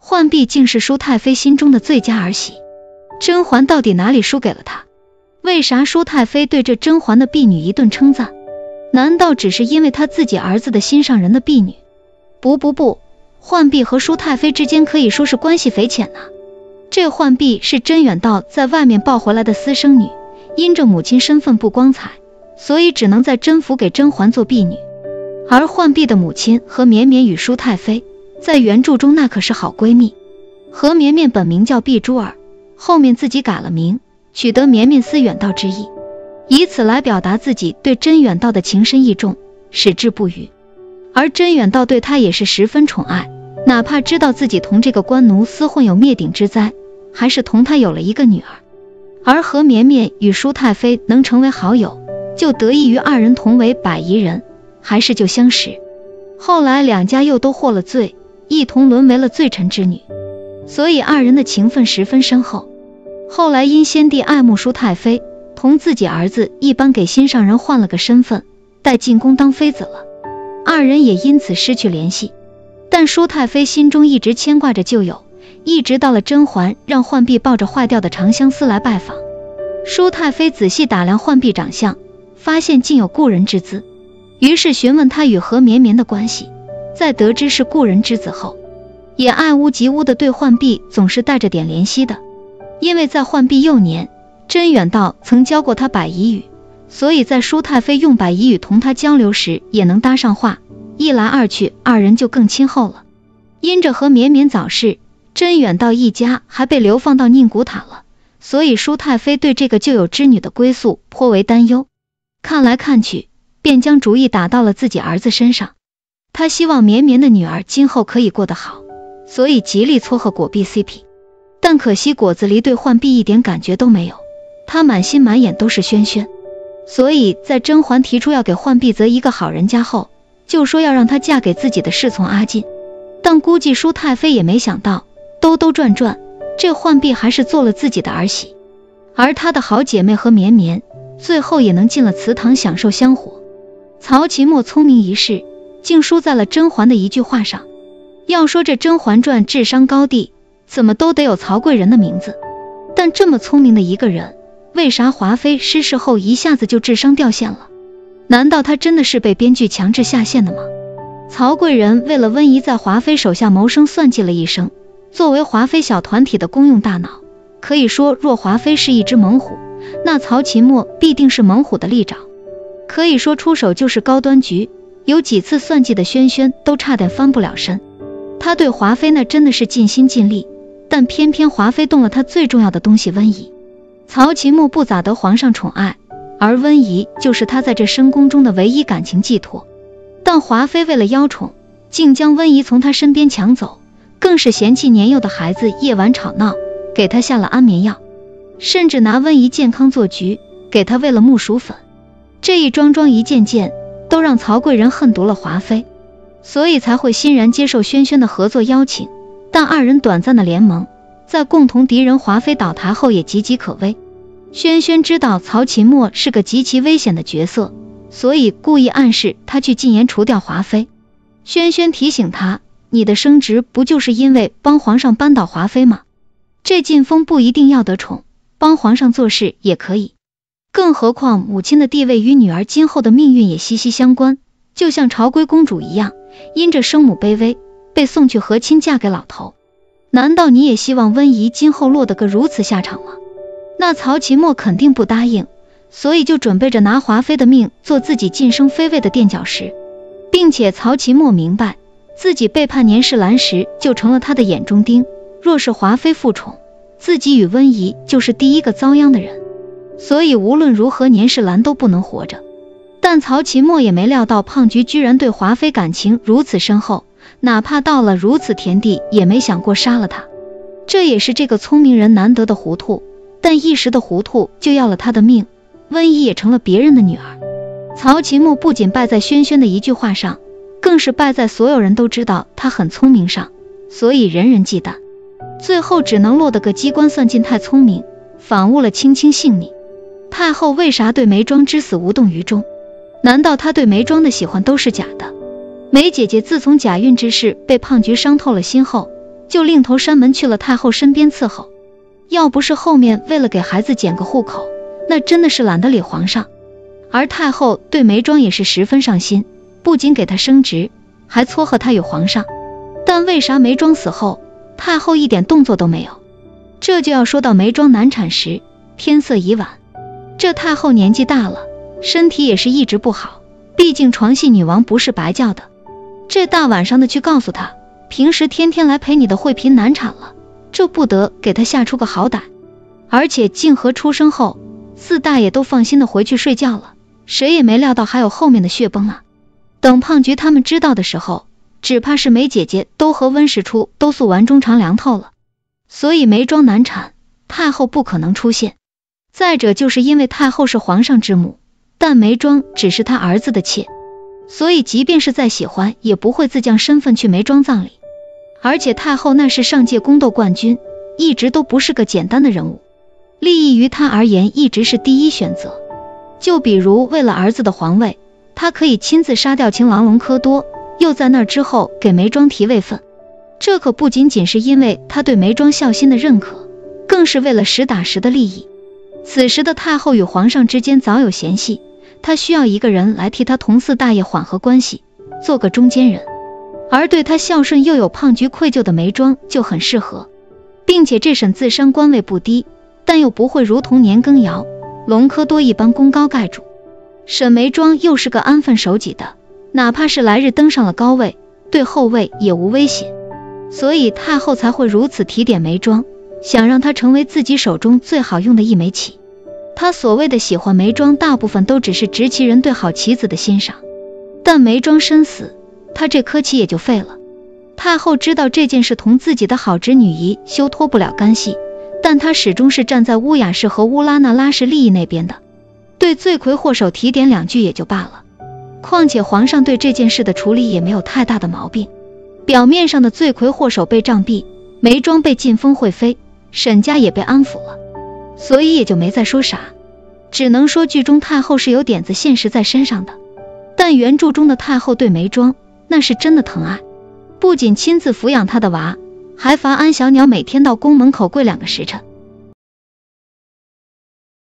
浣碧竟是舒太妃心中的最佳儿媳。甄嬛到底哪里输给了她？为啥舒太妃对这甄嬛的婢女一顿称赞？难道只是因为她自己儿子的心上人的婢女？不，浣碧和舒太妃之间可以说是关系匪浅啊。这浣碧是甄远道在外面抱回来的私生女，因着母亲身份不光彩，所以只能在甄府给甄嬛做婢女。而浣碧的母亲何绵绵与舒太妃在原著中那可是好闺蜜。何绵绵本名叫碧珠儿，后面自己改了名，取得绵绵思远道之意，以此来表达自己对甄远道的情深意重，矢志不渝。而甄远道对她也是十分宠爱，哪怕知道自己同这个官奴厮混有灭顶之灾，还是同他有了一个女儿。而何绵绵与舒太妃能成为好友，就得益于二人同为百宜人，还是就相识。后来两家又都获了罪，一同沦为了罪臣之女，所以二人的情分十分深厚。后来因先帝爱慕舒太妃，同自己儿子一般给心上人换了个身份，带进宫当妃子了，二人也因此失去联系。但舒太妃心中一直牵挂着旧友，一直到了甄嬛让浣碧抱着坏掉的长相思来拜访。舒太妃仔细打量浣碧长相，发现竟有故人之姿，于是询问她与何绵绵的关系。在得知是故人之子后，也爱屋及乌的对浣碧总是带着点怜惜的。因为在浣碧幼年，甄远道曾教过她百宜语，所以在舒太妃用百宜语同她交流时也能搭上话，一来二去，二人就更亲厚了。因着何绵绵早逝，甄远道一家还被流放到宁古塔了，所以舒太妃对这个旧友之女的归宿颇为担忧。看来看去，便将主意打到了自己儿子身上。他希望绵绵的女儿今后可以过得好，所以极力撮合果碧 CP。但可惜果子狸对浣碧一点感觉都没有，他满心满眼都是轩轩。所以在甄嬛提出要给浣碧择一个好人家后，就说要让她嫁给自己的侍从阿进。但估计舒太妃也没想到，兜兜转转，这浣碧还是做了自己的儿媳。而她的好姐妹和绵绵最后也能进了祠堂享受香火。曹琴墨聪明一世，竟输在了甄嬛的一句话上。要说这《甄嬛传》智商高地，怎么都得有曹贵人的名字。但这么聪明的一个人，为啥华妃失势后一下子就智商掉线了？难道他真的是被编剧强制下线的吗？曹贵人为了温宜在华妃手下谋生算计了一生，作为华妃小团体的公用大脑，可以说若华妃是一只猛虎，那曹琴墨必定是猛虎的利爪。可以说出手就是高端局，有几次算计的轩轩都差点翻不了身。他对华妃那真的是尽心尽力，但偏偏华妃动了他最重要的东西温宜。曹琴墨不咋得皇上宠爱，而温宜就是他在这深宫中的唯一感情寄托。但华妃为了邀宠，竟将温宜从他身边抢走，更是嫌弃年幼的孩子夜晚吵闹，给他下了安眠药，甚至拿温宜健康做局，给他喂了木薯粉。这一桩桩一件件都让曹贵人恨毒了华妃，所以才会欣然接受轩轩的合作邀请。但二人短暂的联盟，在共同敌人华妃倒台后也岌岌可危。轩轩知道曹琴墨是个极其危险的角色，所以故意暗示他去进言除掉华妃。轩轩提醒他，你的升职不就是因为帮皇上扳倒华妃吗？这晋封不一定要得宠，帮皇上做事也可以。更何况母亲的地位与女儿今后的命运也息息相关，就像朝归公主一样，因着生母卑微，被送去和亲嫁给老头。难道你也希望温宜今后落得个如此下场吗？那曹琴墨肯定不答应，所以就准备着拿华妃的命做自己晋升妃位的垫脚石。并且曹琴墨明白，自己背叛年世兰时就成了他的眼中钉，若是华妃复宠，自己与温宜就是第一个遭殃的人，所以无论如何年世兰都不能活着。但曹琴墨也没料到胖菊居然对华妃感情如此深厚，哪怕到了如此田地也没想过杀了他。这也是这个聪明人难得的糊涂，但一时的糊涂就要了他的命，温宜也成了别人的女儿。曹琴墨不仅败在轩轩的一句话上，更是败在所有人都知道他很聪明上，所以人人忌惮，最后只能落得个机关算尽太聪明，反误了卿卿性命。太后为啥对眉庄之死无动于衷？难道她对眉庄的喜欢都是假的？梅姐姐自从贾韵之事被胖菊伤透了心后，就另头山门去了太后身边伺候。要不是后面为了给孩子捡个户口，那真的是懒得理皇上。而太后对眉庄也是十分上心，不仅给他升职，还撮合他与皇上。但为啥眉庄死后，太后一点动作都没有？这就要说到眉庄难产时，天色已晚。这太后年纪大了，身体也是一直不好，毕竟床戏女王不是白叫的。这大晚上的去告诉她，平时天天来陪你的惠嫔难产了，这不得给她吓出个好歹。而且静和出生后，四大爷都放心的回去睡觉了，谁也没料到还有后面的血崩啊。等胖菊他们知道的时候，只怕是梅姐姐都和温实初都宿完中肠凉透了。所以眉庄难产，太后不可能出现。再者就是因为太后是皇上之母，但眉庄只是他儿子的妾，所以即便是再喜欢，也不会自降身份去眉庄葬礼。而且太后那是上届宫斗冠军，一直都不是个简单的人物，利益于她而言一直是第一选择。就比如为了儿子的皇位，她可以亲自杀掉情郎隆科多，又在那之后给眉庄提位分。这可不仅仅是因为她对眉庄孝心的认可，更是为了实打实的利益。此时的太后与皇上之间早有嫌隙，她需要一个人来替她同四大爷缓和关系，做个中间人。而对她孝顺又有胖菊愧疚的眉庄就很适合，并且这沈自伤官位不低，但又不会如同年羹尧、隆科多一般功高盖主。沈眉庄又是个安分守己的，哪怕是来日登上了高位，对后位也无威胁。所以太后才会如此提点眉庄，想让她成为自己手中最好用的一枚棋。她所谓的喜欢眉庄，大部分都只是执棋人对好棋子的欣赏，但眉庄身死，她这颗棋也就废了。太后知道这件事同自己的好侄女宜修脱不了干系，但她始终是站在乌雅氏和乌拉那拉氏利益那边的，对罪魁祸首提点两句也就罢了。况且皇上对这件事的处理也没有太大的毛病，表面上的罪魁祸首被杖毙，眉庄被晋封惠妃，沈家也被安抚了，所以也就没再说啥。只能说剧中太后是有点子现实在身上的，但原著中的太后对眉庄那是真的疼爱，不仅亲自抚养她的娃，还罚安小鸟每天到宫门口跪2个时辰。